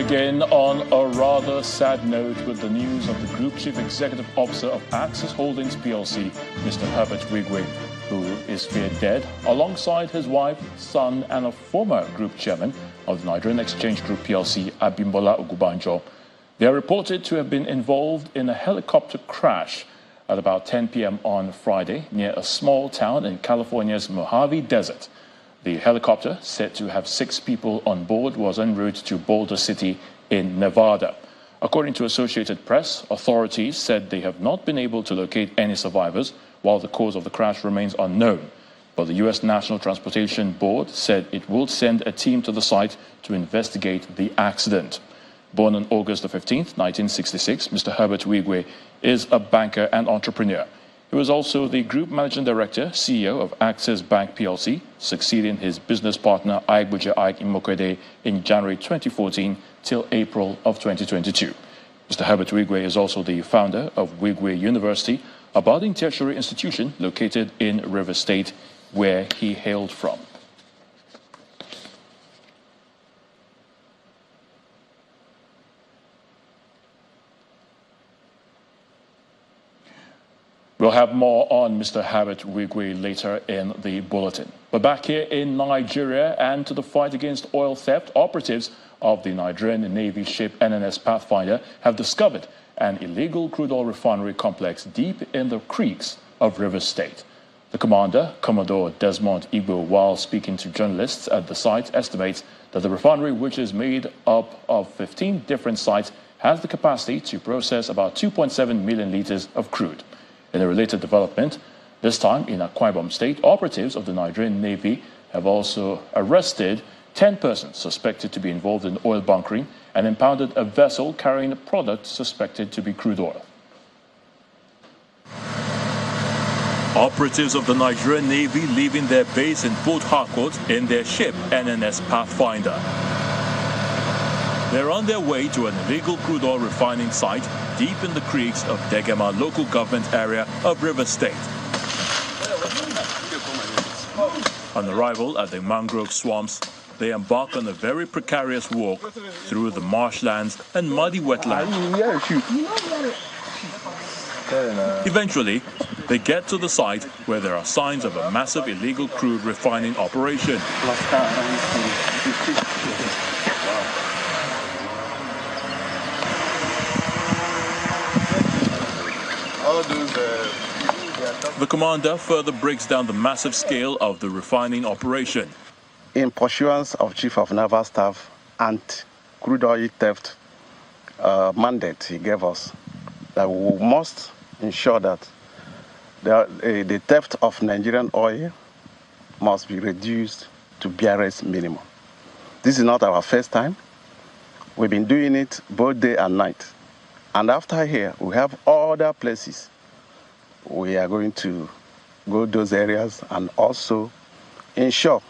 Begin on a rather sad note with the news of the Group Chief Executive Officer of Access Holdings PLC, Mr. Herbert Wigwe, who is feared dead, alongside his wife, son, and a former Group Chairman of the Nigerian Exchange Group PLC, Abimbola Ogubanjo. They are reported to have been involved in a helicopter crash at about 10 p.m. on Friday near a small town in California's Mojave Desert. The helicopter, said to have 6 people on board, was en route to Boulder City in Nevada. According to Associated Press, authorities said they have not been able to locate any survivors, while the cause of the crash remains unknown. But the U.S. National Transportation Board said it will send a team to the site to investigate the accident. Born on August 15, 1966, Mr. Herbert Wigwe is a banker and entrepreneur. He was also the Group Managing Director, CEO of Access Bank PLC, succeeding his business partner Aigbuja Ike Imokwede in January 2014 till April of 2022. Mr. Herbert Wigwe is also the founder of Wigwe University, a budding tertiary institution located in Rivers State, where he hailed from. We'll have more on Mr. Herbert Wigwe later in the bulletin. But back here in Nigeria and to the fight against oil theft, operatives of the Nigerian Navy ship NNS Pathfinder have discovered an illegal crude oil refinery complex deep in the creeks of Rivers State. The commander, Commodore Desmond Igbo, while speaking to journalists at the site, estimates that the refinery, which is made up of 15 different sites, has the capacity to process about 2.7 million liters of crude. In a related development, this time in Akwa Ibom State, operatives of the Nigerian Navy have also arrested 10 persons suspected to be involved in oil bunkering and impounded a vessel carrying a product suspected to be crude oil. Operatives of the Nigerian Navy leaving their base in Port Harcourt in their ship NNS Pathfinder. They're on their way to an illegal crude oil refining site deep in the creeks of Degema local government area of Rivers State. On arrival at the mangrove swamps, they embark on a very precarious walk through the marshlands and muddy wetlands. Eventually, they get to the site where there are signs of a massive illegal crude refining operation. The commander further breaks down the massive scale of the refining operation. In pursuance of Chief of Naval Staff and crude oil theft mandate he gave us, that we must ensure that the theft of Nigerian oil must be reduced to barest minimum. This is not our first time. We've been doing it both day and night. And after here, we have other places. We are going to go to those areas and also ensure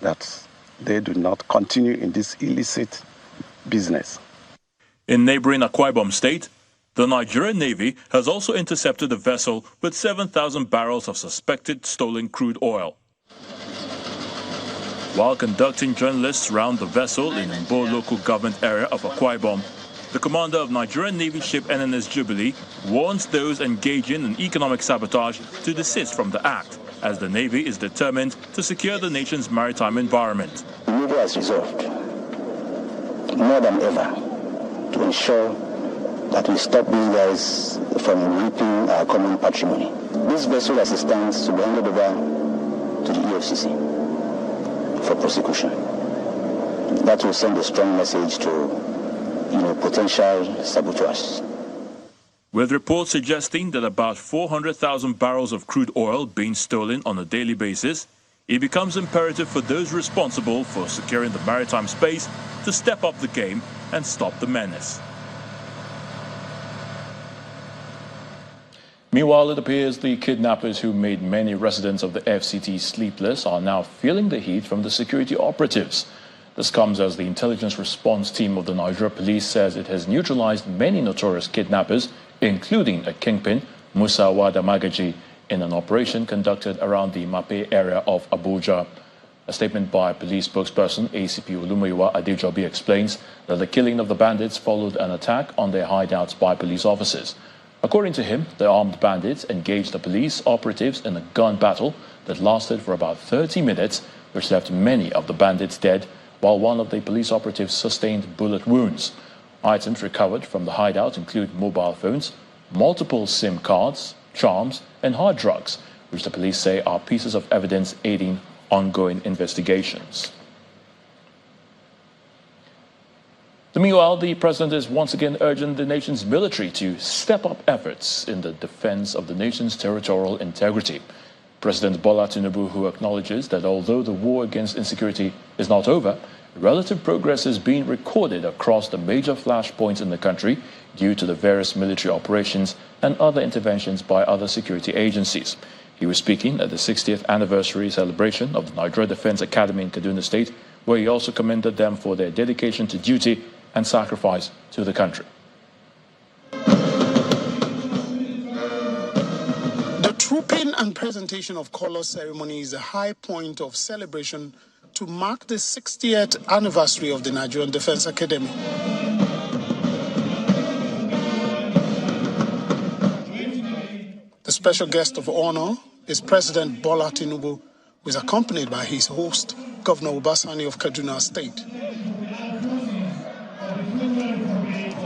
that they do not continue in this illicit business. In neighboring Akwa Ibom State, the Nigerian Navy has also intercepted a vessel with 7,000 barrels of suspected stolen crude oil. While conducting journalists round the vessel in Mbo local government area of Akwa Ibom, the commander of Nigerian Navy ship NNS Jubilee warns those engaging in economic sabotage to desist from the act, as the Navy is determined to secure the nation's maritime environment. The Navy has resolved, more than ever, to ensure that we stop these guys from reaping our common patrimony. This vessel, as it stands, to be handed over to the EFCC for prosecution. That will send a strong message to potential saboteurs. With reports suggesting that about 400,000 barrels of crude oil being stolen on a daily basis, it becomes imperative for those responsible for securing the maritime space to step up the game and stop the menace. Meanwhile, it appears the kidnappers who made many residents of the FCT sleepless are now feeling the heat from the security operatives. This comes as the intelligence response team of the Nigeria police says it has neutralized many notorious kidnappers, including a kingpin, Musa Wada Magaji, in an operation conducted around the Mape area of Abuja. A statement by police spokesperson ACP Olumoyiwa Adejobi explains that the killing of the bandits followed an attack on their hideouts by police officers. According to him, the armed bandits engaged the police operatives in a gun battle that lasted for about 30 minutes, which left many of the bandits dead, while one of the police operatives sustained bullet wounds. Items recovered from the hideout include mobile phones, multiple SIM cards, charms, and hard drugs, which the police say are pieces of evidence aiding ongoing investigations. Meanwhile, the president is once again urging the nation's military to step up efforts in the defense of the nation's territorial integrity. President Bola Tinubu, who acknowledges that although the war against insecurity is not over, relative progress is being recorded across the major flashpoints in the country due to the various military operations and other interventions by other security agencies. He was speaking at the 60th anniversary celebration of the Nigeria Defense Academy in Kaduna State, where he also commended them for their dedication to duty and sacrifice to the country. The trooping and presentation of colors ceremony is a high point of celebration to mark the 60th anniversary of the Nigerian Defense Academy. The special guest of honor is President Bola Tinubu, who is accompanied by his host, Governor Obasani of Kaduna State.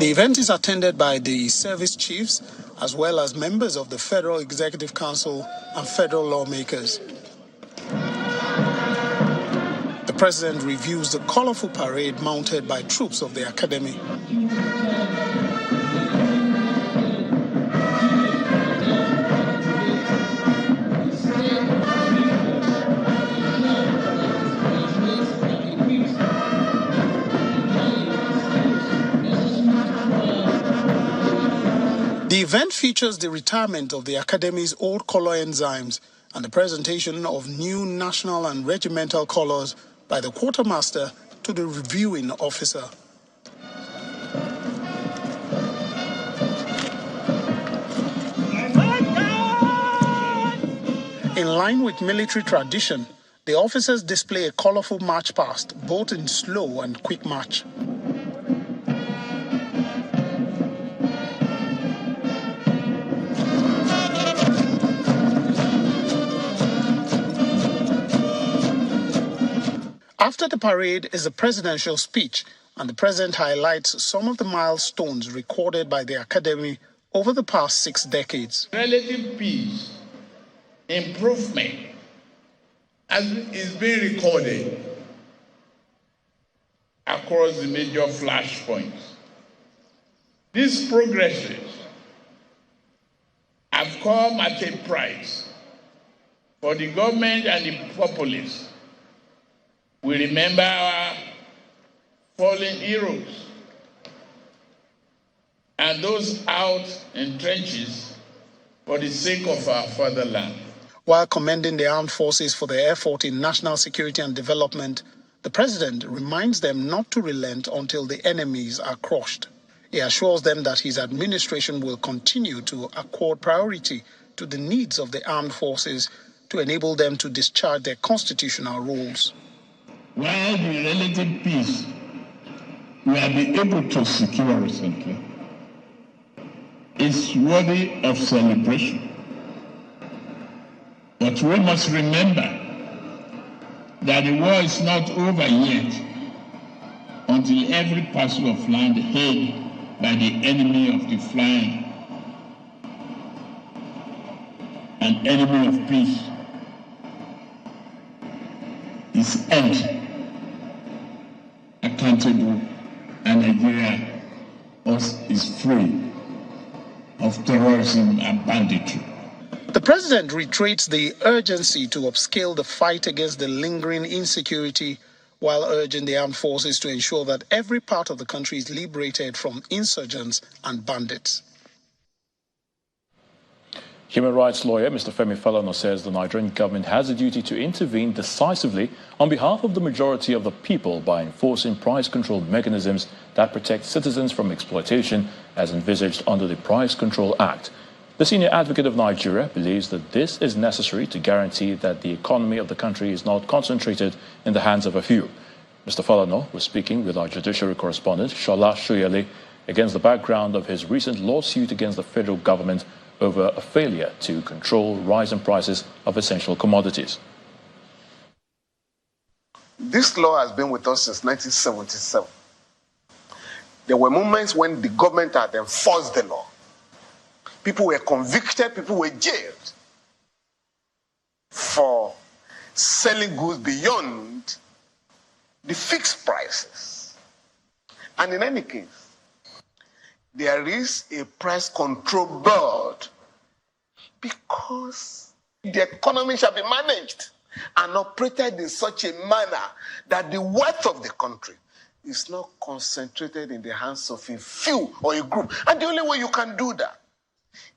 The event is attended by the service chiefs as well as members of the Federal Executive Council and federal lawmakers. The president reviews the colorful parade mounted by troops of the academy. The event features the retirement of the Academy's old color enzymes and the presentation of new national and regimental colors by the quartermaster to the reviewing officer. In line with military tradition, the officers display a colorful march past, both in slow and quick march. After the parade is a presidential speech, and the president highlights some of the milestones recorded by the Academy over the past 6 decades. Relative peace, improvement, as is being recorded across the major flashpoints. These progresses have come at a price for the government and the populace. We remember our fallen heroes and those out in trenches for the sake of our fatherland. While commending the armed forces for their effort in national security and development, the president reminds them not to relent until the enemies are crushed. He assures them that his administration will continue to accord priority to the needs of the armed forces to enable them to discharge their constitutional roles. While the relative peace we have been able to secure recently is worthy of celebration. But we must remember that the war is not over yet until every parcel of land held by the enemy of the flying and enemy of peace is empty, accountable, and Nigeria is free of terrorism and banditry. The president reiterates the urgency to upscale the fight against the lingering insecurity while urging the armed forces to ensure that every part of the country is liberated from insurgents and bandits. Human rights lawyer Mr. Femi Falana says the Nigerian government has a duty to intervene decisively on behalf of the majority of the people by enforcing price control mechanisms that protect citizens from exploitation as envisaged under the Price Control Act. The senior advocate of Nigeria believes that this is necessary to guarantee that the economy of the country is not concentrated in the hands of a few. Mr. Falana was speaking with our judiciary correspondent, Shola Shoyele, against the background of his recent lawsuit against the federal government over a failure to control rising prices of essential commodities. This law has been with us since 1977. There were moments when the government had enforced the law. People were convicted, people were jailed for selling goods beyond the fixed prices. And in any case, there is a price control board because the economy shall be managed and operated in such a manner that the wealth of the country is not concentrated in the hands of a few or a group. And the only way you can do that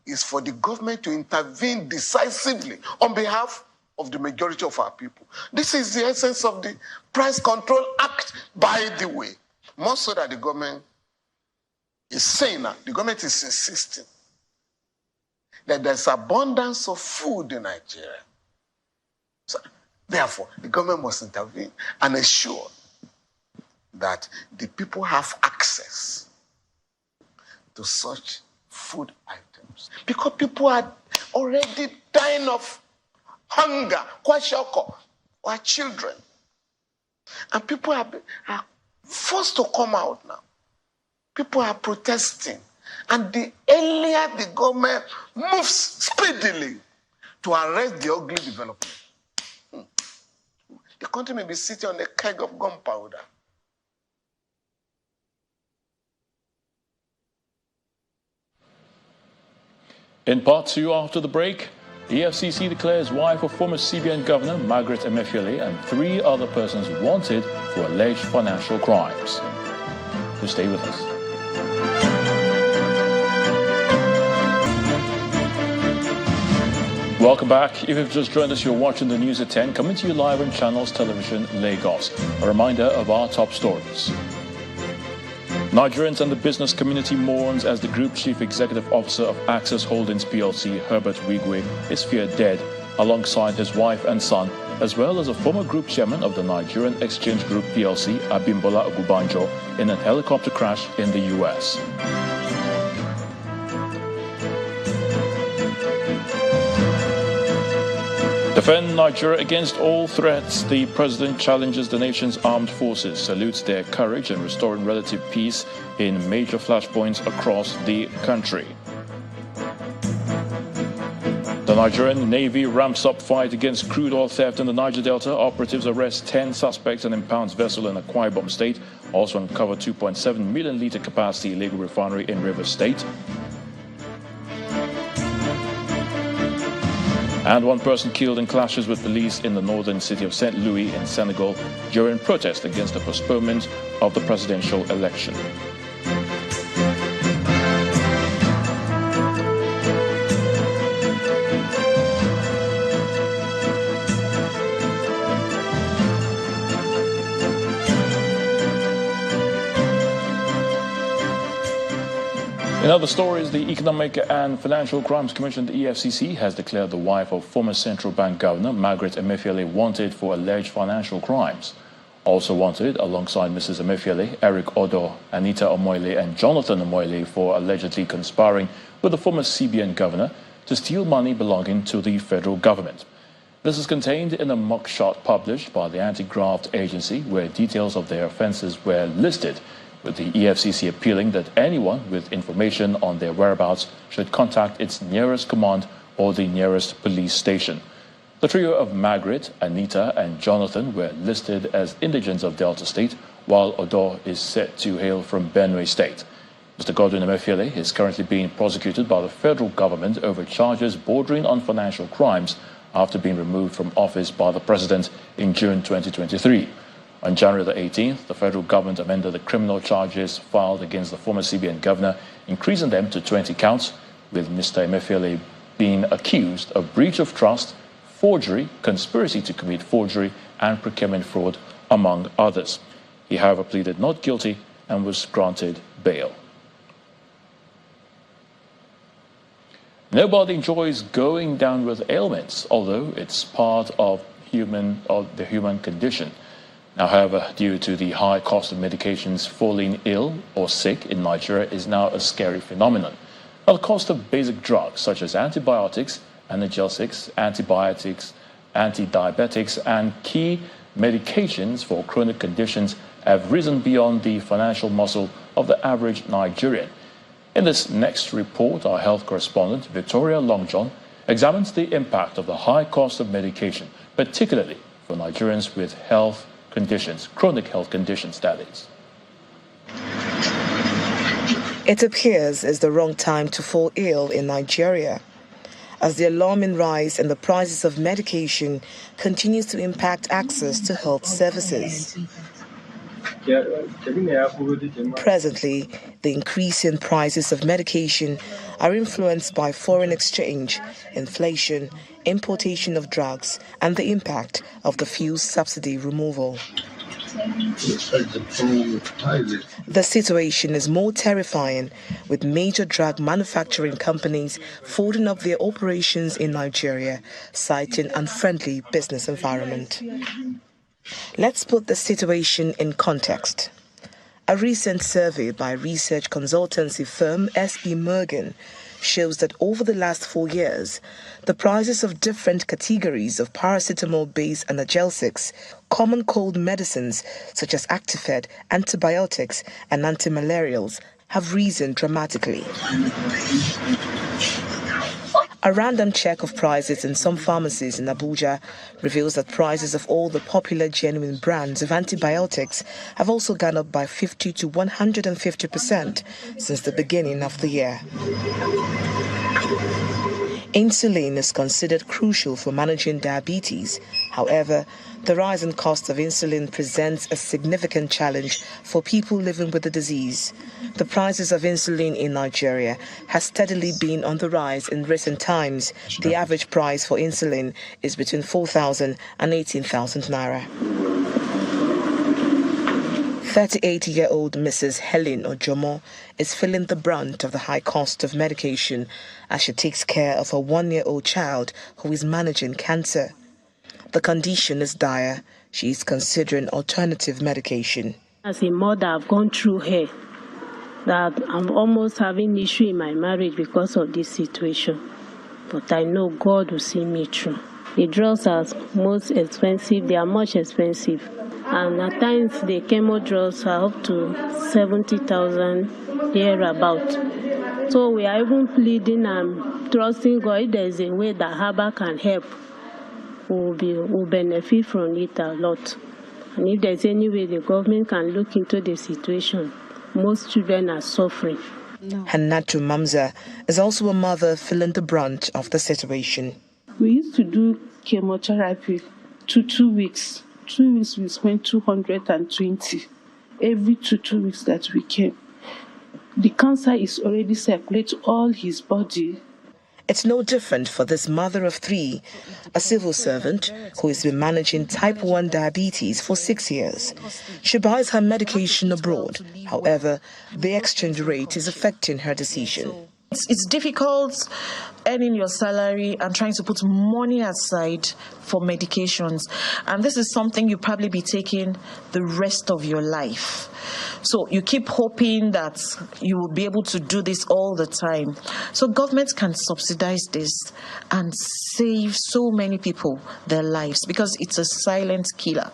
is for the government to intervene decisively on behalf of the majority of our people. This is the essence of the Price Control Act, by the way. More so that the government is saying now, the government is insisting that there's abundance of food in Nigeria. So, therefore, the government must intervene and ensure that the people have access to such food items. Because people are already dying of hunger, kwashiorkor, or children. And people are forced to come out now. People are protesting. And the earlier the government moves speedily to arrest the ugly development, the country may be sitting on a keg of gunpowder. In part two, after the break, the EFCC declares wife of former CBN Governor Margaret Emefiele and 3 other persons wanted for alleged financial crimes. So stay with us. Welcome back. If you've just joined us, you're watching the news at 10, coming to you live on Channels Television Lagos. A reminder of our top stories. Nigerians and the business community mourns as the Group Chief Executive Officer of Access Holdings PLC, Herbert Wigwe, is feared dead, alongside his wife and son, as well as a former group chairman of the Nigerian Exchange Group PLC, Abimbola Ogubanjo, in a helicopter crash in the U.S. Defend Nigeria against all threats. The president challenges the nation's armed forces, salutes their courage in restoring relative peace in major flashpoints across the country. The Nigerian Navy ramps up fight against crude oil theft in the Niger Delta. Operatives arrest 10 suspects and impounds vessel in Akwa Ibom State. Also uncover 2.7 million litre capacity illegal refinery in Rivers State. And 1 person killed in clashes with police in the northern city of St. Louis in Senegal during protest against the postponement of the presidential election. In other stories, the Economic and Financial Crimes Commission, the EFCC, has declared the wife of former Central Bank Governor Margaret Emefiele wanted for alleged financial crimes. Also wanted, alongside Mrs. Emefiele, Eric Odo, Anita Omoile and Jonathan Omoile for allegedly conspiring with the former CBN governor to steal money belonging to the federal government. This is contained in a mugshot published by the Anti-Graft Agency, where details of their offences were listed, with the EFCC appealing that anyone with information on their whereabouts should contact its nearest command or the nearest police station. The trio of Margaret, Anita and Jonathan were listed as indigents of Delta State, while Odo is said to hail from Benue State. Mr. Godwin Emefiele is currently being prosecuted by the federal government over charges bordering on financial crimes after being removed from office by the president in June 2023. On January the 18th, the federal government amended the criminal charges filed against the former CBN governor, increasing them to 20 counts, with Mr. Emefiele being accused of breach of trust, forgery, conspiracy to commit forgery, and procurement fraud, among others. He, however, pleaded not guilty and was granted bail. Nobody enjoys going down with ailments, although it's part of the human condition. Now, however, due to the high cost of medications, falling ill or sick in Nigeria is now a scary phenomenon. Now, the cost of basic drugs such as antibiotics, analgesics, antibiotics, anti-diabetics, and key medications for chronic conditions have risen beyond the financial muscle of the average Nigerian. In this next report, our health correspondent, Victoria Longjohn, examines the impact of the high cost of medication, particularly for Nigerians with health conditions, chronic health conditions, that is. It appears it's the wrong time to fall ill in Nigeria, as the alarming rise in the prices of medication continues to impact access to health services. Presently, the increase in prices of medication are influenced by foreign exchange, inflation, importation of drugs, and the impact of the fuel subsidy removal. The situation is more terrifying, with major drug manufacturing companies folding up their operations in Nigeria, citing unfriendly business environment. Let's put the situation in context. A recent survey by research consultancy firm S.E. Morgan shows that over the last 4 years, the prices of different categories of paracetamol-based analgesics, common cold medicines such as Actifed, antibiotics, and antimalarials have risen dramatically. A random check of prices in some pharmacies in Abuja reveals that prices of all the popular genuine brands of antibiotics have also gone up by 50 to 150% since the beginning of the year. Insulin is considered crucial for managing diabetes. However, the rising cost of insulin presents a significant challenge for people living with the disease. The prices of insulin in Nigeria has steadily been on the rise in recent times. The average price for insulin is between 4,000 and 18,000 naira. 38-year-old Mrs. Helen Ojomo is feeling the brunt of the high cost of medication as she takes care of a 1-year-old child who is managing cancer. The condition is dire. She is considering alternative medication. As a mother, I've gone through her that I'm almost having issue in my marriage because of this situation. But I know God will see me through. The drugs are most expensive. They are much expensive. And at times, the chemo drugs are up to 70,000 thereabout. So we are even pleading and trusting God. If there is a way that Herbert can help, we'll benefit from it a lot. And if there's any way the government can look into the situation, most children are suffering. Hannatu Mamza is also a mother feeling the brunt of the situation. We used to do chemotherapy 2 weeks. 2 weeks we spent 220 every 2 weeks that we came. The cancer is already circulating all his body. It's no different for this mother of 3, a civil servant who has been managing type 1 diabetes for 6 years. She buys her medication abroad. However, the exchange rate is affecting her decision. It's difficult earning your salary and trying to put money aside for medications. And this is something you'll probably be taking the rest of your life. So you keep hoping that you will be able to do this all the time. So governments can subsidize this and save so many people their lives because it's a silent killer.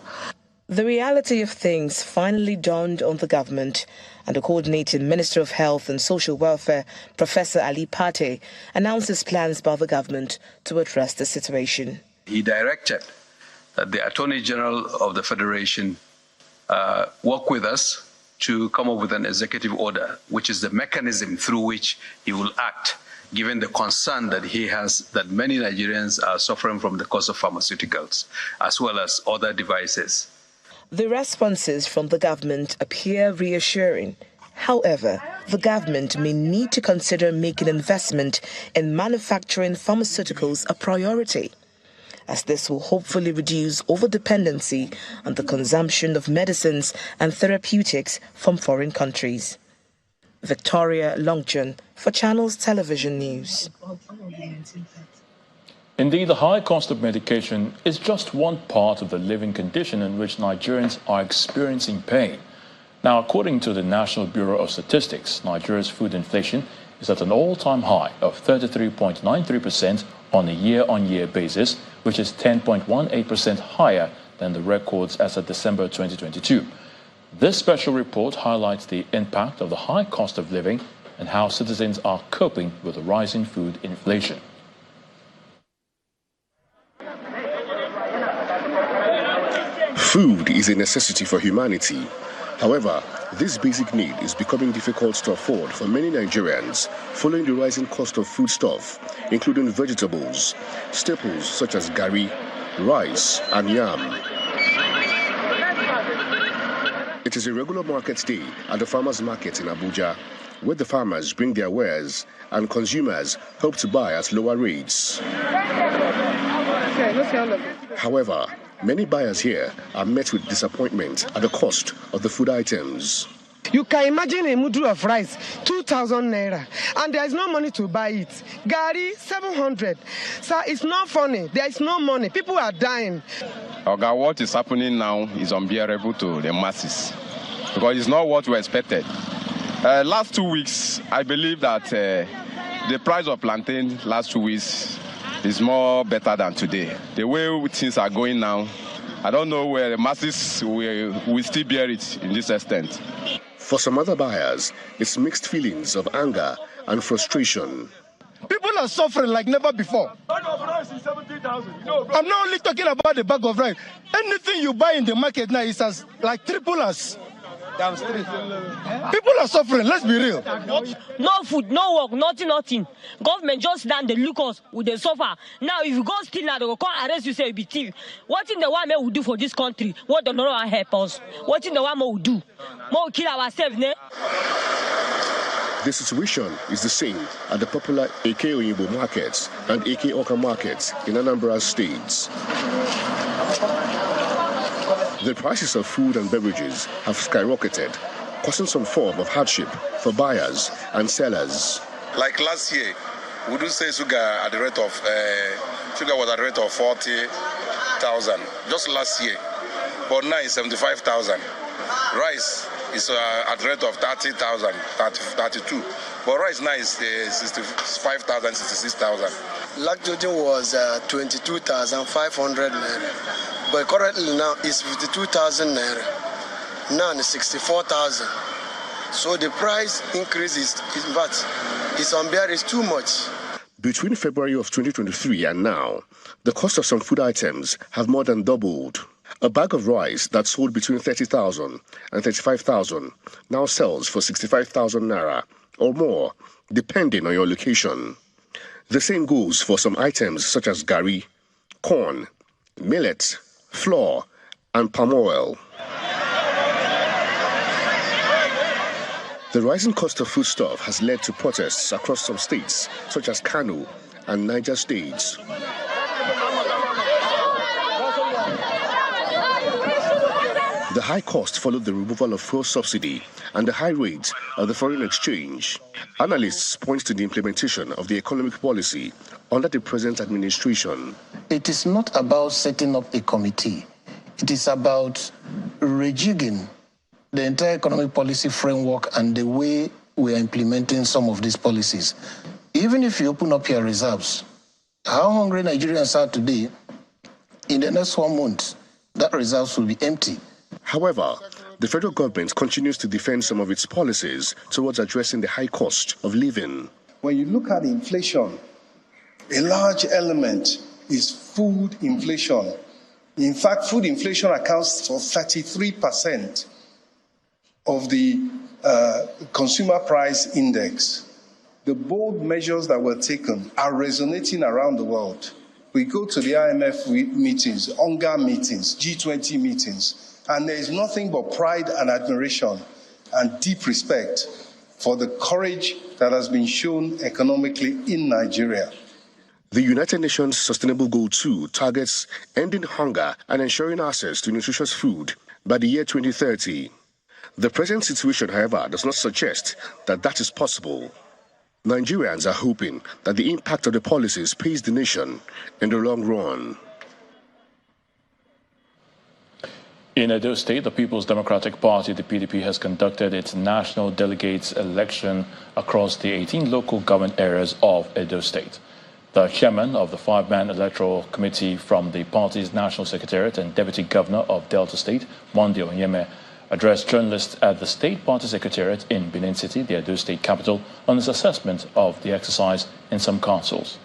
The reality of things finally dawned on the government, and the coordinating Minister of Health and Social Welfare, Professor Ali Pate, announced his plans by the government to address the situation. He directed that the Attorney General of the Federation work with us to come up with an executive order, which is the mechanism through which he will act, given the concern that he has that many Nigerians are suffering from the cost of pharmaceuticals, as well as other devices. The responses from the government appear reassuring. However, the government may need to consider making investment in manufacturing pharmaceuticals a priority, as this will hopefully reduce overdependency on the consumption of medicines and therapeutics from foreign countries. Victoria Longjon for Channels Television News. Indeed, the high cost of medication is just one part of the living condition in which Nigerians are experiencing pain. Now, according to the National Bureau of Statistics, Nigeria's food inflation is at an all-time high of 33.93% on a year-on-year basis, which is 10.18% higher than the records as of December 2022. This special report highlights the impact of the high cost of living and how citizens are coping with the rising food inflation. Food is a necessity for humanity. However, this basic need is becoming difficult to afford for many Nigerians following the rising cost of foodstuff, including vegetables, staples such as garri, rice, and yam. It is a regular market day at the farmers' market in Abuja, where the farmers bring their wares and consumers hope to buy at lower rates. However, many buyers here are met with disappointment at the cost of the food items. You can imagine a mudu of rice, 2,000 naira, and there is no money to buy it. Garri, 700. So it's not funny. There is no money. People are dying. Oga, what is happening now is unbearable to the masses because it's not what we expected. Last 2 weeks, I believe that the price of plantain last 2 weeks is more better than today. The way things are going now, I don't know where the masses will still bear it in this extent. For some other buyers, it's mixed feelings of anger and frustration. People are suffering like never before. Bag of rice is 70,000. I'm not only talking about the bag of rice. Anything you buy in the market now is as like triple as. People are suffering, let's be real. No food, no work, nothing. Government just down the look us with the suffer. Now if you go steal now, they will come arrest you, say you be thief. What in the one man will do for this country? What the no one help us? What in the one man will do? More kill ourselves, ne? The situation is the same at the popular AK Oyinbo markets and AK Oka markets in Anambra states. The prices of food and beverages have skyrocketed, causing some form of hardship for buyers and sellers. Like last year, we do say sugar at the rate of sugar was at the rate of 40,000 just last year, but now it's 75,000. Rice is at the rate of 30,000, 32. But rice now is 65,000, 66,000. Lactogen was 22,500 naira. But currently now it's 52,000 naira. Now it's 64,000. So the price increase is unbearable, it's too much. Between February of 2023 and now, the cost of some food items have more than doubled. A bag of rice that sold between 30,000 and 35,000 now sells for 65,000 naira or more, depending on your location. The same goes for some items such as garri, corn, millet, flour, and palm oil. The rising cost of foodstuff has led to protests across some states, such as Kano and Niger states. The high cost followed the removal of fuel subsidy and the high rate of the foreign exchange. Analysts point to the implementation of the economic policy under the present administration. It is not about setting up a committee. It is about rejigging the entire economic policy framework and the way we are implementing some of these policies. Even if you open up your reserves, how hungry Nigerians are today, in the next 1 month, that reserves will be empty. However, the federal government continues to defend some of its policies towards addressing the high cost of living. When you look at inflation, a large element is food inflation. In fact, food inflation accounts for 33% of the consumer price index. The bold measures that were taken are resonating around the world. We go to the IMF meetings, UNGA meetings, G20 meetings, and there is nothing but pride and admiration and deep respect for the courage that has been shown economically in Nigeria. The United Nations Sustainable Goal 2 targets ending hunger and ensuring access to nutritious food by the year 2030. The present situation, however, does not suggest that that is possible. Nigerians are hoping that the impact of the policies pays the nation in the long run. In Edo State, the People's Democratic Party, the PDP, has conducted its national delegates election across the 18 local government areas of Edo State. The chairman of the 5-man electoral committee from the party's national secretariat and deputy governor of Delta State, Monday Onyeme, addressed journalists at the state party secretariat in Benin City, the Edo State capital, on his assessment of the exercise in some councils.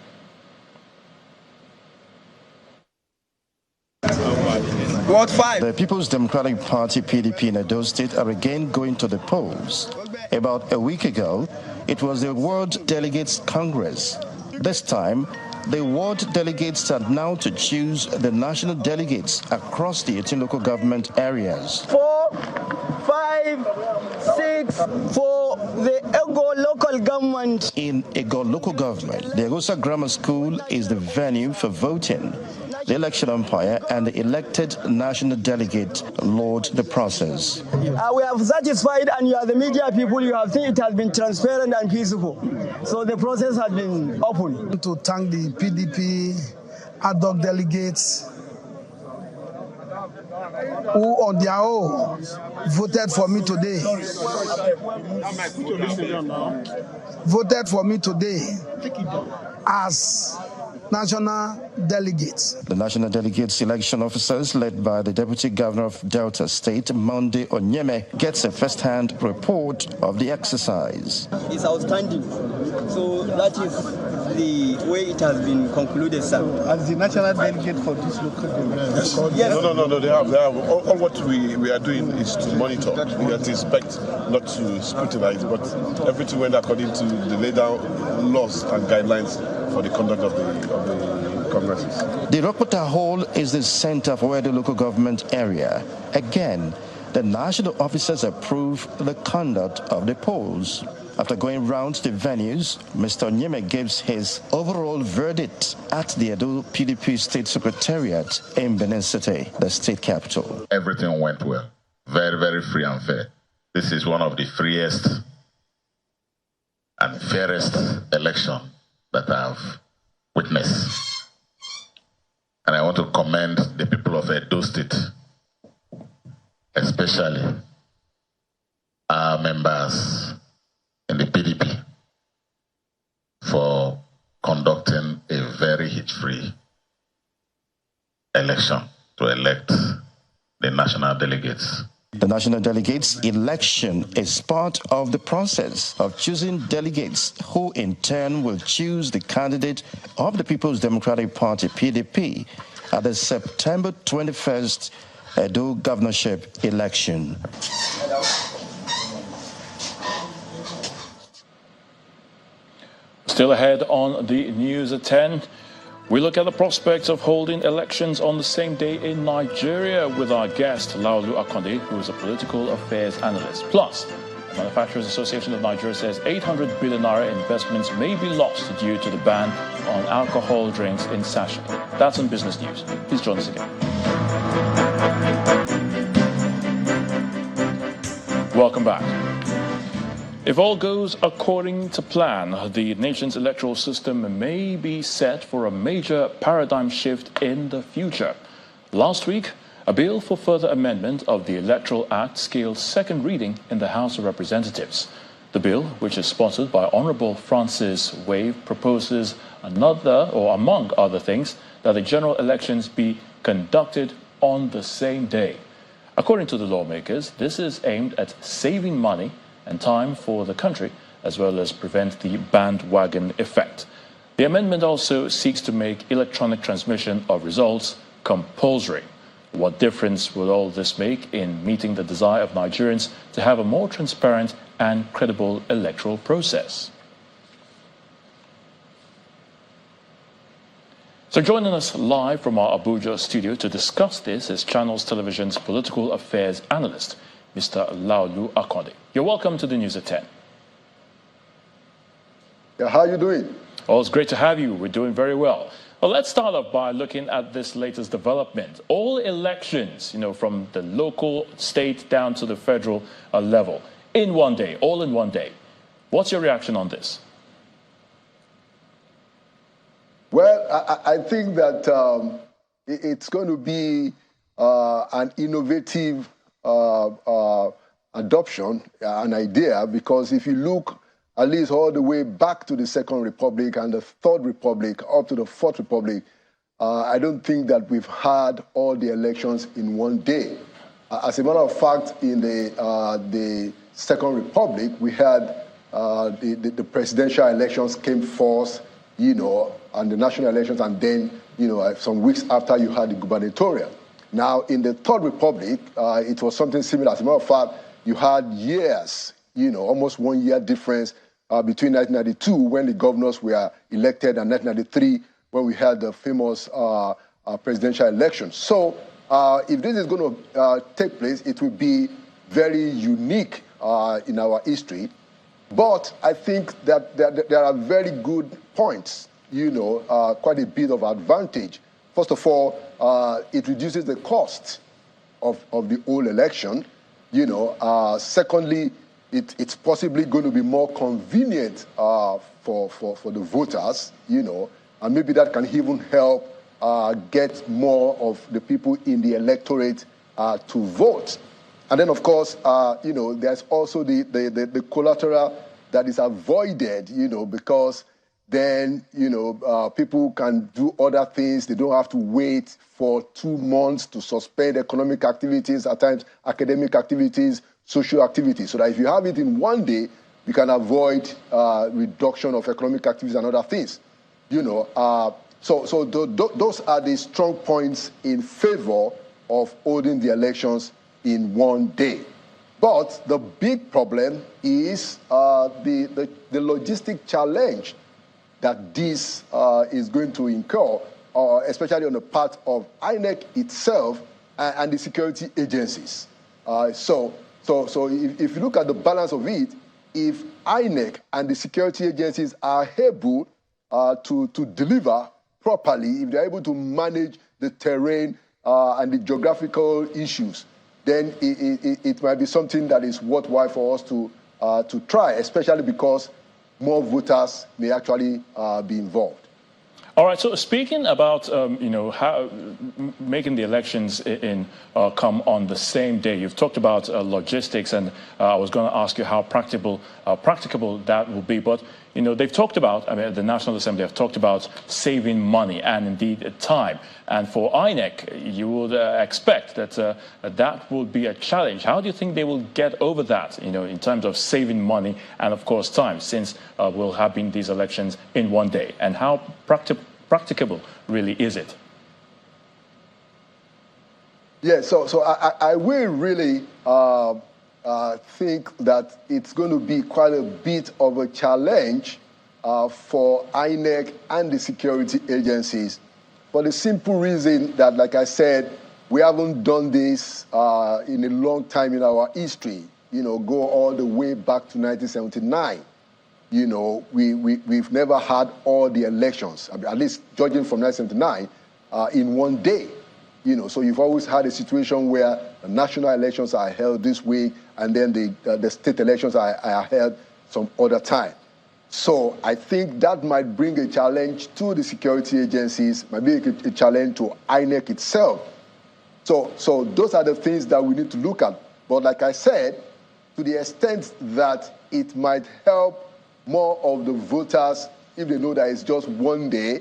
Ward 5. The People's Democratic Party, PDP, in Edo State are again going to the polls. About a week ago, it was the World Delegates Congress. This time, the ward delegates are now to choose the national delegates across the 18 local government areas. 4, 5, 6 for the Ego local government. In Ego local government, the Egosa Grammar School is the venue for voting. The election umpire and the elected national delegate lord the process. We have satisfied, and you are the media people, you have seen it has been transparent and peaceful. So the process has been open. To thank the PDP ad hoc delegates who on their own voted for me today. Voted for me today as national delegates. The national delegates election officers, led by the Deputy Governor of Delta State, Monday Onyeme, gets a first-hand report of the exercise. It's outstanding. So that is the way it has been concluded, sir. As the national delegate for this local government. Yes. No. They have. All what we are doing is to monitor. We have to inspect, not to scrutinize, but everything went according to the laid down laws and guidelines for the conduct of the congresses. The Ropota Hall is the center for the local government area. Again, the national officers approve the conduct of the polls. After going round the venues, Mr. Onyeme gives his overall verdict at the Edo PDP State Secretariat in Benin City, the state capital. Everything went well. Very, very free and fair. This is one of the freest and fairest elections that I've witnessed. And I want to commend the people of Edo State, especially our members in the PDP, for conducting a very hitch-free election to elect the national delegates. The national delegates election is part of the process of choosing delegates who in turn will choose the candidate of the People's Democratic Party, PDP, at the September 21st Edo governorship election. Still ahead on the news at 10, we look at the prospects of holding elections on the same day in Nigeria with our guest, Laolu Akonde, who is a political affairs analyst. Plus, the Manufacturers Association of Nigeria says 800 billion naira investments may be lost due to the ban on alcohol drinks in sachet. That's on Business News. Please join us again. Welcome back. If all goes according to plan, the nation's electoral system may be set for a major paradigm shift in the future. Last week, a bill for further amendment of the Electoral Act scaled second reading in the House of Representatives. The bill, which is sponsored by Honorable Francis Wave, proposes among other things, that the general elections be conducted on the same day. According to the lawmakers, this is aimed at saving money and time for the country, as well as prevent the bandwagon effect. The amendment also seeks to make electronic transmission of results compulsory. What difference will all this make in meeting the desire of Nigerians to have a more transparent and credible electoral process? So joining us live from our Abuja studio to discuss this is Channels Television's political affairs analyst, Mr. Laolu Akonde. You're welcome to the News at 10. Yeah, how are you doing? Oh, it's great to have you. We're doing very well. Well, let's start off by looking at this latest development. All elections, from the local, state down to the federal level, in one day, all in one day. What's your reaction on this? Well, I think that it's going to be an innovative adoption, an idea, because if you look at least all the way back to the Second Republic and the Third Republic up to the Fourth Republic, I don't think that we've had all the elections in one day. As a matter of fact, in the Second Republic, we had the presidential elections came first, and the national elections, and then, some weeks after you had the gubernatorial. Now, in the Third Republic, it was something similar. As a matter of fact, you had years, almost 1 year difference between 1992, when the governors were elected, and 1993, when we had the famous presidential election. So if this is going to take place, it will be very unique in our history. But I think that there are very good points, quite a bit of advantage. First of all, it reduces the cost of the whole election. Secondly, it's possibly going to be more convenient for the voters, and maybe that can even help get more of the people in the electorate to vote. And then, of course, there's also the collateral that is avoided, because then, people can do other things. They don't have to wait for 2 months to suspend economic activities, at times academic activities, social activities. So that if you have it in one day, you can avoid reduction of economic activities and other things. So those are the strong points in favor of holding the elections in one day. But the big problem is the logistic challenge that this is going to incur, especially on the part of INEC itself and the security agencies. So if you look at the balance of it, if INEC and the security agencies are able to deliver properly, if they're able to manage the terrain and the geographical issues, then it might be something that is worthwhile for us to try, especially because more voters may actually be involved. All right. So speaking about how making the elections come on the same day, you've talked about logistics, and I was going to ask you how practicable that will be. But they've talked about, the National Assembly have talked about saving money and indeed time. And for INEC, you would expect that that will be a challenge. How do you think they will get over that? In terms of saving money and of course time, since we'll have been these elections in one day, and how practicable really is it? Yeah, so I will really think that it's going to be quite a bit of a challenge for INEC and the security agencies, for the simple reason that, like I said, we haven't done this in a long time in our history. Go all the way back to 1979. We've never had all the elections, at least judging from 1979, in one day. So you've always had a situation where the national elections are held this week, and then the state elections are held some other time. So I think that might bring a challenge to the security agencies, might be a challenge to INEC itself. So those are the things that we need to look at. But like I said, to the extent that it might help more of the voters if they know that it's just one day,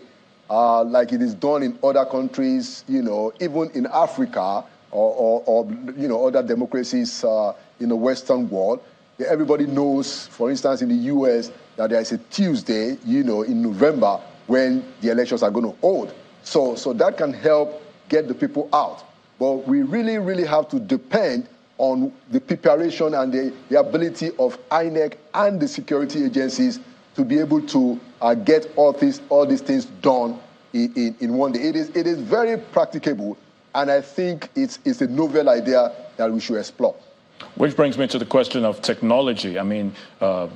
like it is done in other countries, even in Africa or other democracies in the Western world. Everybody knows, for instance, in the US, that there is a Tuesday, in November, when the elections are going to hold. So that can help get the people out. But we really, really have to depend on the preparation and the ability of INEC and the security agencies to be able to get all these things done in one day. It is very practicable, and I think it's a novel idea that we should explore. Which brings me to the question of technology. I mean,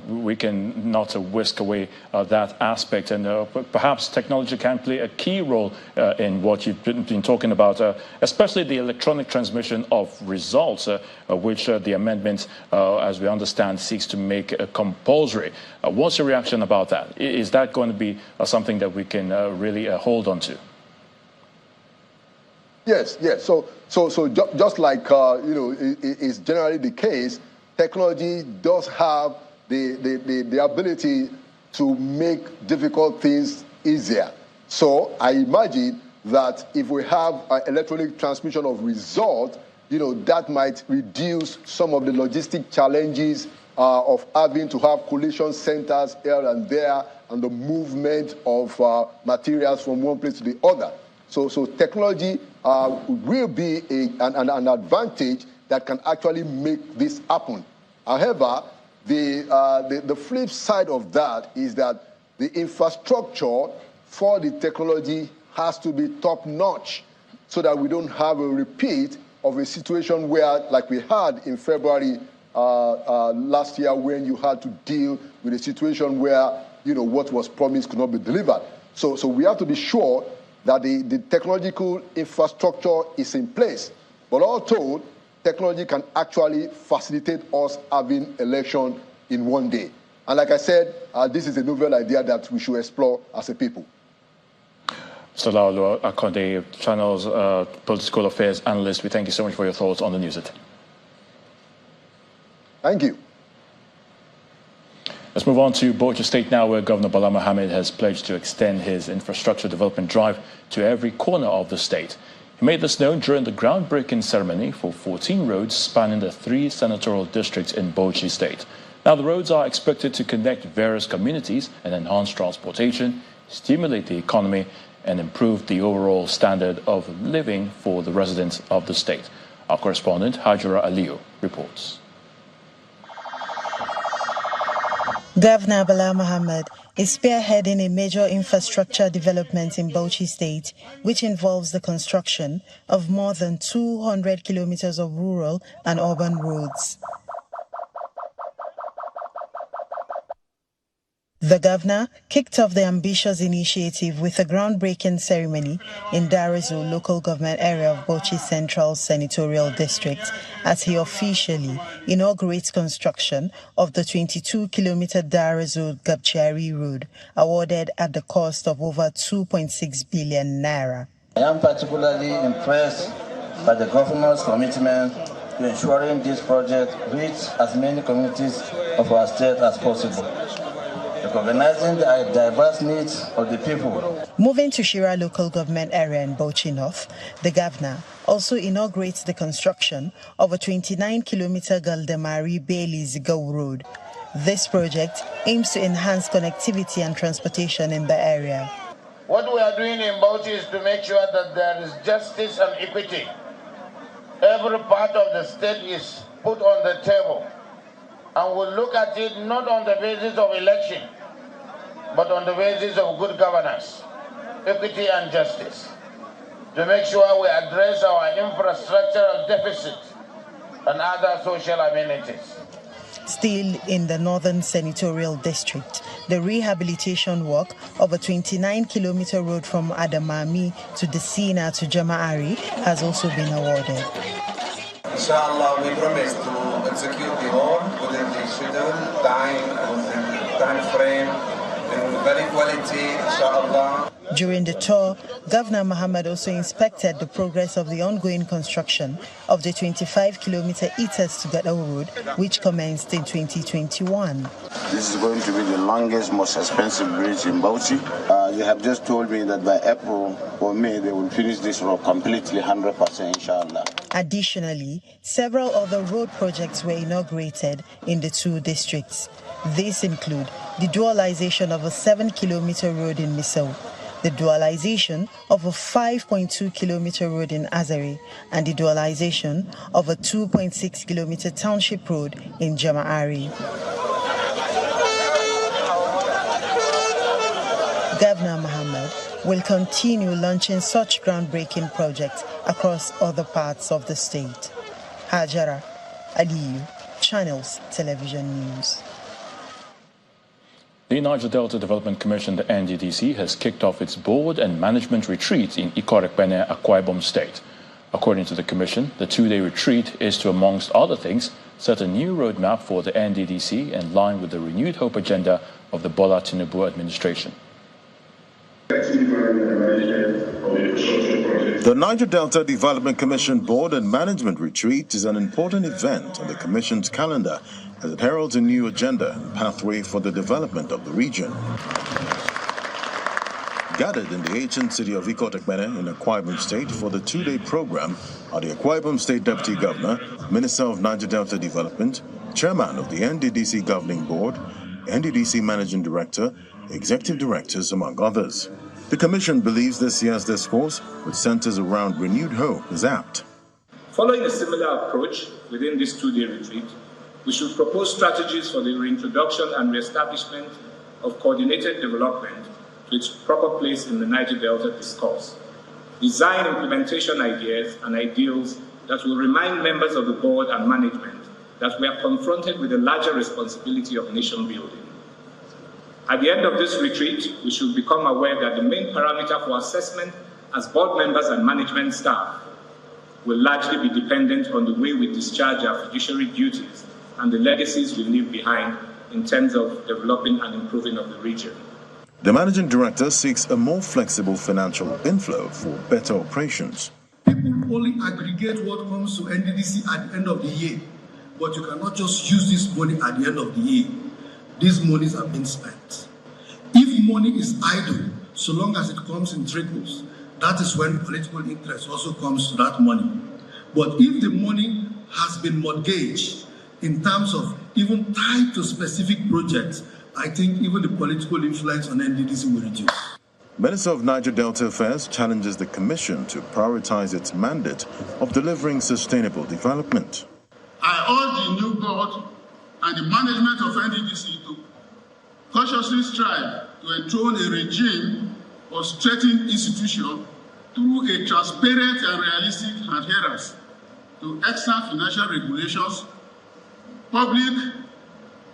we can not whisk away that aspect, and perhaps technology can play a key role in what you've been talking about, especially the electronic transmission of results, which the amendment, as we understand, seeks to make compulsory. What's your reaction about that? Is that going to be something that we can really hold on to? Yes. So just like is generally the case, technology does have the ability to make difficult things easier. So I imagine that if we have an electronic transmission of result, that might reduce some of the logistic challenges of having to have collation centers here and there, and the movement of materials from one place to the other. So technology will be an advantage that can actually make this happen. However, the flip side of that is that the infrastructure for the technology has to be top-notch so that we don't have a repeat of a situation where, like we had in February last year, when you had to deal with a situation where what was promised could not be delivered. So we have to be sure that the technological infrastructure is in place. But all told, technology can actually facilitate us having election in one day. And like I said, this is a novel idea that we should explore as a people. Mr. Laolo Akonde, Channel's political affairs analyst, we thank you so much for your thoughts on the news. Thank you. Let's move on to Bauchi State now, where Governor Bala Mohammed has pledged to extend his infrastructure development drive to every corner of the state. He made this known during the groundbreaking ceremony for 14 roads spanning the 3 senatorial districts in Bauchi State. Now, the roads are expected to connect various communities and enhance transportation, stimulate the economy, and improve the overall standard of living for the residents of the state. Our correspondent, Hajira Aliyu, reports. Governor Bala Mohammed is spearheading a major infrastructure development in Bauchi State, which involves the construction of more than 200 kilometers of rural and urban roads. The governor kicked off the ambitious initiative with a groundbreaking ceremony in Darezu local government area of Bauchi Central Senatorial District as he officially inaugurates construction of the 22-kilometer Darezu-Gabchari road, awarded at the cost of over 2.6 billion naira. I am particularly impressed by the governor's commitment to ensuring this project reaches as many communities of our state as possible, recognizing the diverse needs of the people. Moving to Shira local government area in Bauchi North, the governor also inaugurates the construction of a 29-kilometer Galdemari-Bailey-Zigao road. This project aims to enhance connectivity and transportation in the area. What we are doing in Bauchi is to make sure that there is justice and equity. Every part of the state is put on the table. And we'll look at it not on the basis of election, but on the basis of good governance, equity and justice, to make sure we address our infrastructural deficit and other social amenities. Still in the northern senatorial district, the rehabilitation work of a 29-kilometer road from Adamami to Desina to Jama'ari has also been awarded. Inshallah, we promise to execute the whole within the schedule, time frame, and very quality, inshallah. During the tour, Governor Mohammed also inspected the progress of the ongoing construction of the 25-kilometer Itas to Gadao Road, which commenced in 2021. This is going to be the longest, most expensive bridge in Bauchi. They have just told me that by April or May, they will finish this road completely, 100%, inshallah. Additionally, several other road projects were inaugurated in the 2 districts. These include the dualization of a 7-kilometer road in Misau, the dualization of a 5.2-kilometer road in Azare, and the dualization of a 2.6-kilometer township road in Jama'ari. Governor Mohammed will continue launching such groundbreaking projects across other parts of the state. Hajara Aliyu, Channels Television News. The Niger Delta Development Commission, the NDDC, has kicked off its board and management retreat in Ikot-Ekpene, Akwa Ibom State. According to the Commission, the two-day retreat is to, amongst other things, set a new roadmap for the NDDC in line with the renewed hope agenda of the Bola Tinubu administration. The Niger Delta Development Commission Board and Management Retreat is an important event on the Commission's calendar as it heralds a new agenda and pathway for the development of the region. Gathered in the ancient city of Ikot-Ekpene in Akwa Ibom State for the two-day program are the Akwa Ibom State Deputy Governor, Minister of Niger Delta Development, Chairman of the NDDC Governing Board, NDDC Managing Director, Executive Directors, among others. The Commission believes this year's discourse, which centers around renewed hope, is apt. Following a similar approach within this two-day retreat, we should propose strategies for the reintroduction and reestablishment of coordinated development to its proper place in the Niger Delta discourse. Design implementation ideas and ideals that will remind members of the board and management that we are confronted with a larger responsibility of nation building. At the end of this retreat, we should become aware that the main parameter for assessment as board members and management staff will largely be dependent on the way we discharge our fiduciary duties and the legacies we leave behind in terms of developing and improving of the region. The Managing Director seeks a more flexible financial inflow for better operations. People only aggregate what comes to NDDC at the end of the year, but you cannot just use this money at the end of the year. These monies have been spent. If money is idle, so long as it comes in trickles, that is when political interest also comes to that money. But if the money has been mortgaged in terms of even tied to specific projects, I think even the political influence on NDDC will reduce. Minister of Niger Delta Affairs challenges the Commission to prioritize its mandate of delivering sustainable development. I urge the new board and the management of NDDC to cautiously strive to enthrone a regime of strengthened institutions through a transparent and realistic adherence to extant financial regulations, public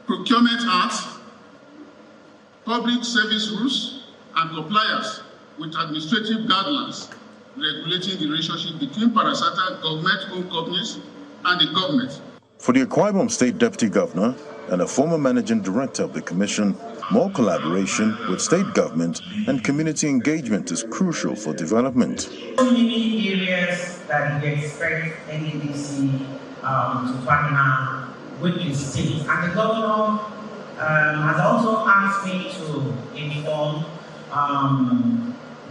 procurement acts, public service rules, and compliance with administrative guidelines regulating the relationship between parastatal government-owned companies and the government. For the Akwa Ibom State Deputy Governor and a former Managing Director of the Commission, more collaboration with state government and community engagement is crucial for development. So many areas that we expect NDDC to partner with the state. And the governor has also asked me to inform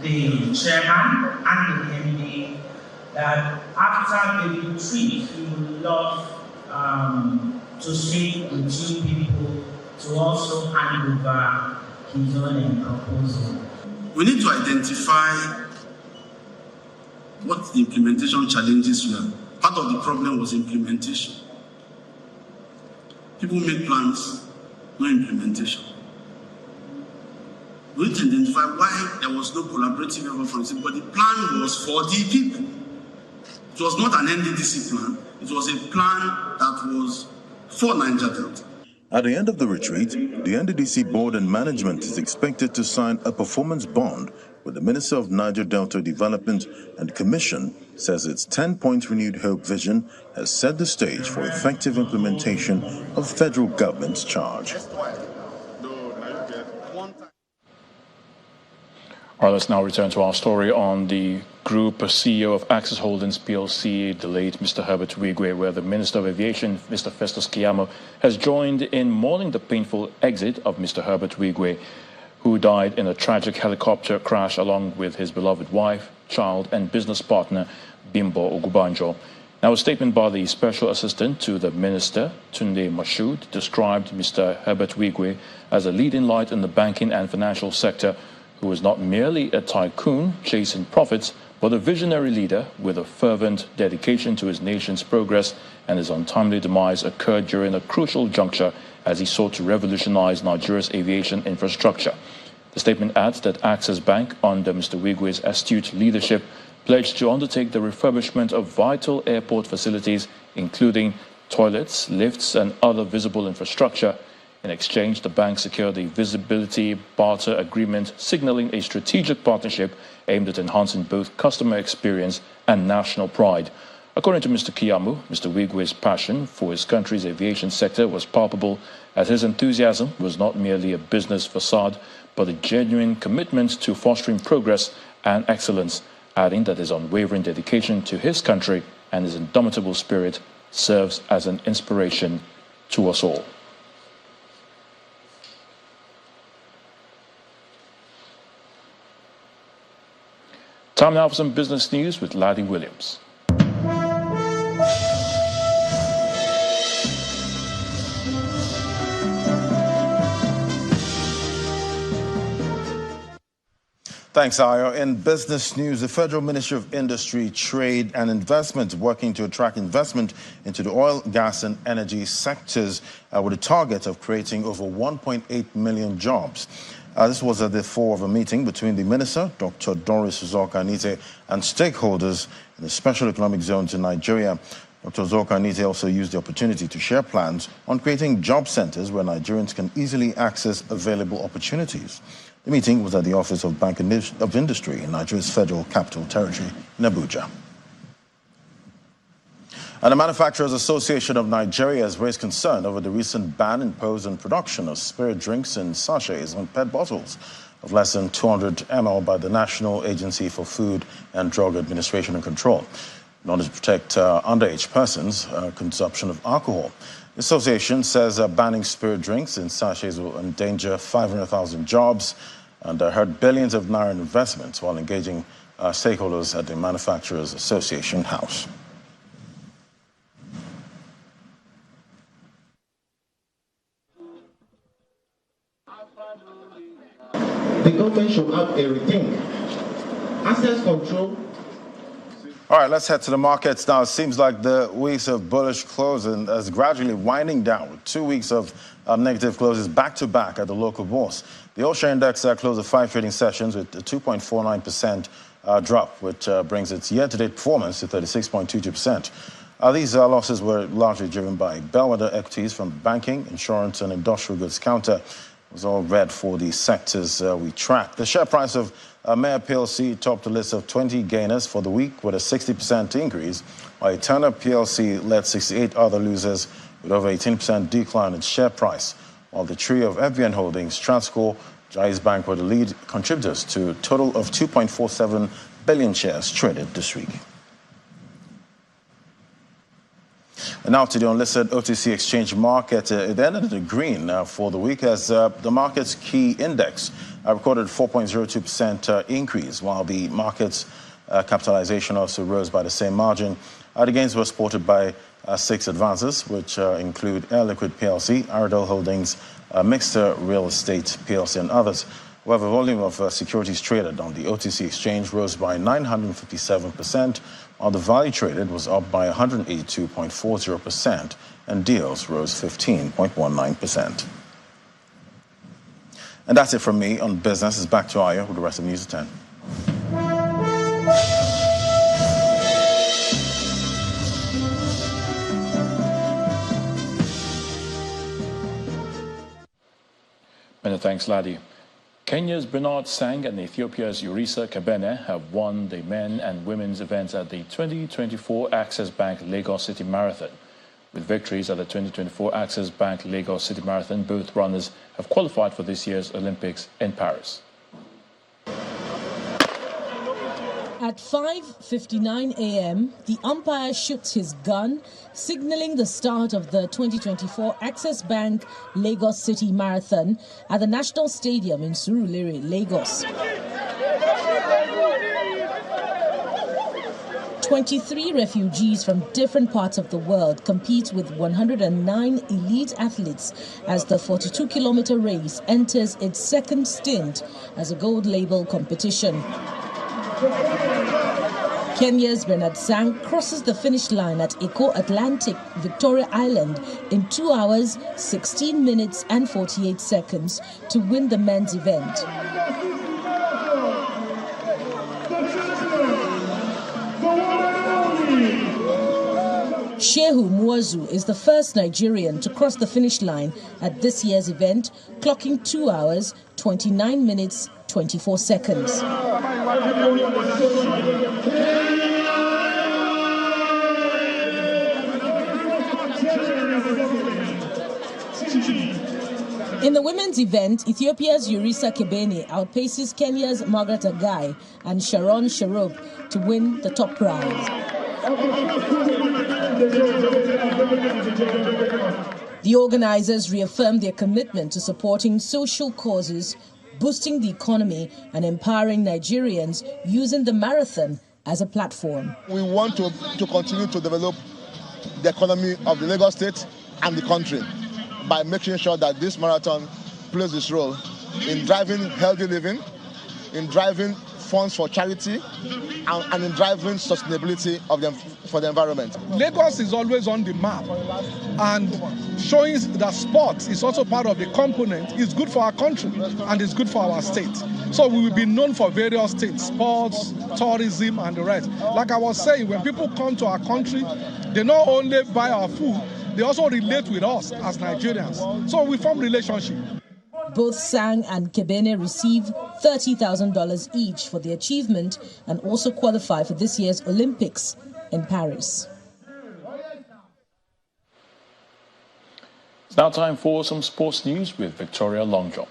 the chairman and the MD that after the retreat, he would love to speak with you people to also hand over his own proposal. We need to identify what the implementation challenges were. Part of the problem was implementation. People make plans, no implementation. We need to identify why there was no collaborative effort from the state, but the plan was for the people. It was not an NDDC plan. It was a plan that was for Niger Delta. At the end of the retreat, the NDDC board and management is expected to sign a performance bond with the Minister of Niger Delta Development, and Commission says its 10-point renewed hope vision has set the stage for effective implementation of federal government's charge. All right, let's now return to our story on the Group CEO of Access Holdings PLC, the late Mr. Herbert Wigwe, where the Minister of Aviation, Mr. Festus Keyamo, has joined in mourning the painful exit of Mr. Herbert Wigwe, who died in a tragic helicopter crash along with his beloved wife, child, and business partner, Bimbo Ogubanjo. Now, a statement by the Special Assistant to the Minister, Tunde Mashood, described Mr. Herbert Wigwe as a leading light in the banking and financial sector, who was not merely a tycoon chasing profits, but a visionary leader with a fervent dedication to his nation's progress, and his untimely demise occurred during a crucial juncture as he sought to revolutionize Nigeria's aviation infrastructure. The statement adds that Access Bank, under Mr. Wigwe's astute leadership, pledged to undertake the refurbishment of vital airport facilities, including toilets, lifts, and other visible infrastructure. In exchange, the bank secured a visibility barter agreement, signaling a strategic partnership aimed at enhancing both customer experience and national pride. According to Mr. Kiyamu, Mr. Wigwe's passion for his country's aviation sector was palpable, as his enthusiasm was not merely a business facade, but a genuine commitment to fostering progress and excellence, adding that his unwavering dedication to his country and his indomitable spirit serves as an inspiration to us all. Time now for some business news with Laddie Williams. Thanks, Ayo. In business news, the Federal Ministry of Industry, Trade and Investment working to attract investment into the oil, gas and energy sectors with a target of creating over 1.8 million jobs. This was at the fore of a meeting between the Minister, Dr. Doris Uzoka-Anite, and stakeholders in the special economic zones in Nigeria. Dr. Uzoka-Anite also used the opportunity to share plans on creating job centers where Nigerians can easily access available opportunities. The meeting was at the Office of Bank of Industry in Nigeria's Federal Capital Territory in Abuja. And the Manufacturers Association of Nigeria has raised concern over the recent ban imposed on production of spirit drinks in sachets and PET bottles of less than 200 ml by the National Agency for Food and Drug Administration and Control in order to protect underage persons' consumption of alcohol. The association says banning spirit drinks in sachets will endanger 500,000 jobs and hurt billions of naira investments while engaging stakeholders at the Manufacturers Association House. The government should have a rethink. Access control. All right, let's head to the markets now. It seems like the weeks of bullish closing is gradually winding down with 2 weeks of negative closes back-to-back at the local bourse. The All-Share Index closed the 5 trading sessions with a 2.49% drop, which brings its year-to-date performance to 36.22%. These losses were largely driven by bellwether equities from banking, insurance, and industrial goods counter. It was all red for the sectors we tracked. The share price of Mayor PLC topped the list of 20 gainers for the week with a 60% increase, while Turner PLC led 68 other losers with over 18% decline in its share price, while the trio of FBN Holdings, Transcorp, Jais Bank were the lead contributors to a total of 2.47 billion shares traded this week. And now to the unlisted OTC exchange market. It ended in the green for the week as the market's key index recorded 4.02% increase, while the market's capitalization also rose by the same margin. The gains were supported by 6 advances, which include Air Liquid PLC, Aradel Holdings, Mixter Real Estate PLC, and others. However, volume of securities traded on the OTC exchange rose by 957%, while the value traded was up by 182.40%, and deals rose 15.19%. And that's it from me on business. It's back to Aya with the rest of News at 10. Many thanks, Laddie. Kenya's Bernard Sang and Ethiopia's Yurisa Kabene have won the men and women's events at the 2024 Access Bank Lagos City Marathon. With victories at the 2024 Access Bank Lagos City Marathon, both runners have qualified for this year's Olympics in Paris. At 5:59 a.m., the umpire shoots his gun, signaling the start of the 2024 Access Bank Lagos City Marathon at the National Stadium in Surulere, Lagos. 23 refugees from different parts of the world compete with 109 elite athletes as the 42-kilometer race enters its second stint as a gold label competition. Kenya's Bernard Sang crosses the finish line at Eco Atlantic, Victoria Island in 2 hours, 16 minutes and 48 seconds to win the men's event. Shehu Muazu is the first Nigerian to cross the finish line at this year's event, clocking 2 hours, 29 minutes, 24 seconds. In the women's event, Ethiopia's Yurisa Kebene outpaces Kenya's Margaret Agai and Sharon Sharob to win the top prize. The organizers reaffirmed their commitment to supporting social causes, boosting the economy and empowering Nigerians using the marathon as a platform. We want to continue to develop the economy of the Lagos State and the country by making sure that this marathon plays its role in driving healthy living, in driving funds for charity, and in driving sustainability for the environment. Lagos is always on the map, and showing that sports is also part of the component is good for our country and is good for our state. So we will be known for various things, sports, tourism, and the rest. Like I was saying, when people come to our country, they not only buy our food, they also relate with us as Nigerians. So we form relationship. Both Sang and Kebene receive $30,000 each for the achievement and also qualify for this year's Olympics in Paris. It's now time for some sports news with Victoria Longjohn.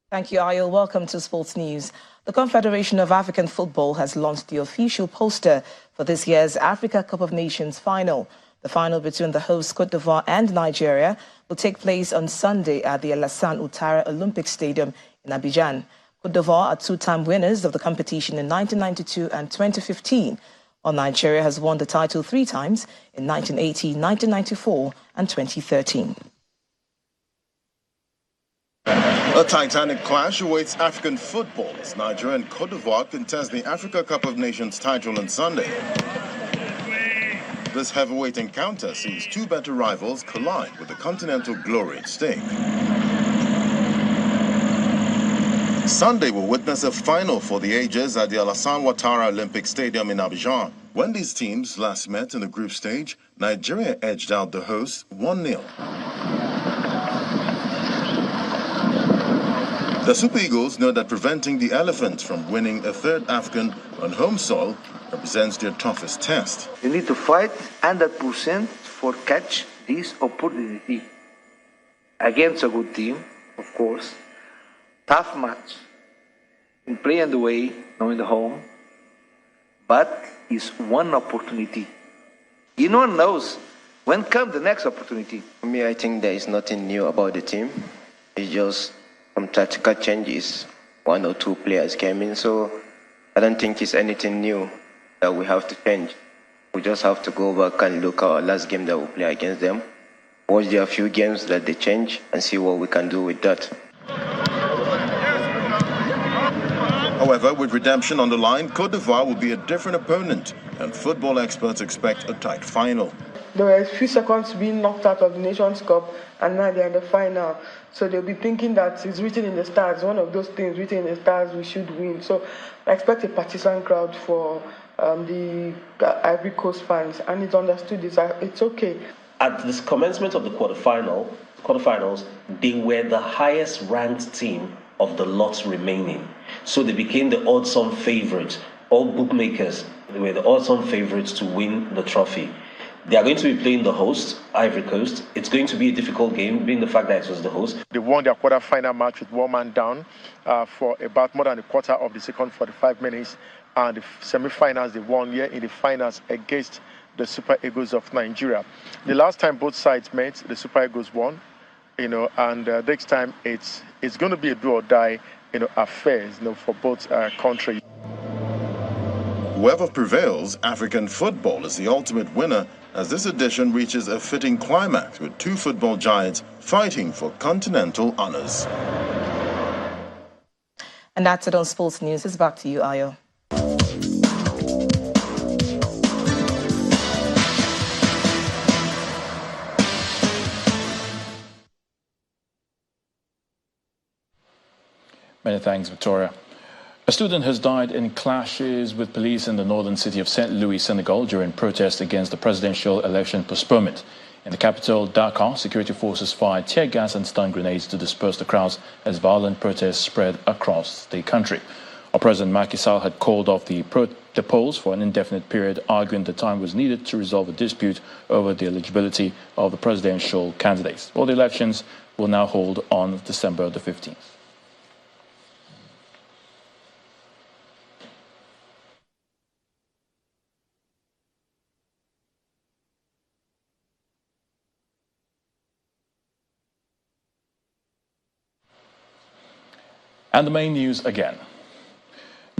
Thank you, Ayo. Welcome to Sports News. The Confederation of African Football has launched the official poster for this year's Africa Cup of Nations final. The final between the hosts Cote d'Ivoire and Nigeria will take place on Sunday at the Alassane Ouattara Olympic Stadium in Abidjan. Cote d'Ivoire are two-time winners of the competition in 1992 and 2015, while Nigeria has won the title 3 times in 1980, 1994 and 2013. A titanic clash awaits African football as Nigeria and Cote d'Ivoire contest the Africa Cup of Nations title on Sunday. This heavyweight encounter sees two better rivals collide with the continental glory at stake. Sunday will witness a final for the ages at the Alassane Ouattara Olympic Stadium in Abidjan. When these teams last met in the group stage, Nigeria edged out the hosts 1-0. The Super Eagles know that preventing the Elephants from winning a third AFCON on home soil represents their toughest test. You need to fight 100% for catch this opportunity against a good team, of course. Tough match in play and away, not in the home, but it's one opportunity. No one knows when comes the next opportunity. For me, I think there is nothing new about the team. It's just some tactical changes. 1 or 2 players came in, so I don't think it's anything new that we have to change. We just have to go back and look at our last game that we play against them, watch their few games that they change, and see what we can do with that. However, with redemption on the line, Cote d'Ivoire will be a different opponent, and football experts expect a tight final. There were a few seconds being knocked out of the Nations Cup, and now they're in the final. So they'll be thinking that it's written in the stars, one of those things written in the stars, we should win. So I expect a partisan crowd for the Ivory Coast fans, and it's understood, it's okay. At this commencement of the quarterfinals, they were the highest ranked team of the lot remaining. So they became the odds-on favourites. All bookmakers, they were the odds-on favourites to win the trophy. They are going to be playing the host, Ivory Coast. It's going to be a difficult game, being the fact that it was the host. They won their quarter-final match with 1 man down for about more than a quarter of the second 45 minutes. And the semi-finals, they won here in the finals against the Super Eagles of Nigeria. The last time both sides met, the Super Eagles won, and next time it's going to be a do or die, affair, for both countries. Whoever prevails, African football is the ultimate winner, as this edition reaches a fitting climax with 2 football giants fighting for continental honors. And that's it on Sports News. It's back to you, Ayo. Many thanks, Victoria. A student has died in clashes with police in the northern city of St. Louis, Senegal, during protests against the presidential election postponement. In the capital, Dakar, security forces fired tear gas and stun grenades to disperse the crowds as violent protests spread across the country. Our President Macky Sall had called off the polls for an indefinite period, arguing the time was needed to resolve a dispute over the eligibility of the presidential candidates. All the elections will now hold on December the 15th. And the main news again.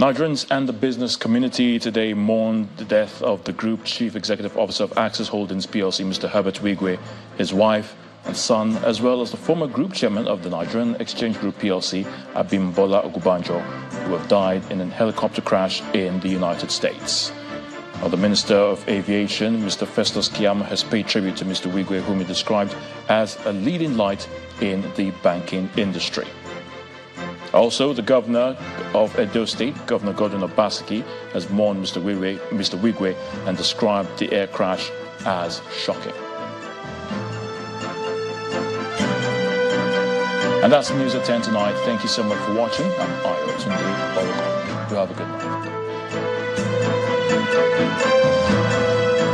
Nigerians and the business community today mourned the death of the Group Chief Executive Officer of Access Holdings PLC, Mr. Herbert Wigwe, his wife and son, as well as the former Group Chairman of the Nigerian Exchange Group PLC, Abimbola Ogunbanjo, who have died in a helicopter crash in the United States. Now, the Minister of Aviation, Mr. Festus Keyamo, has paid tribute to Mr. Wigwe, whom he described as a leading light in the banking industry. Also, the Governor of Edo State, Governor Godwin Obaseki, has mourned Mr. Wigwe and described the air crash as shocking. And that's the news at 10 tonight. Thank you so much for watching. I'm Ayo Tunde. You have a good night.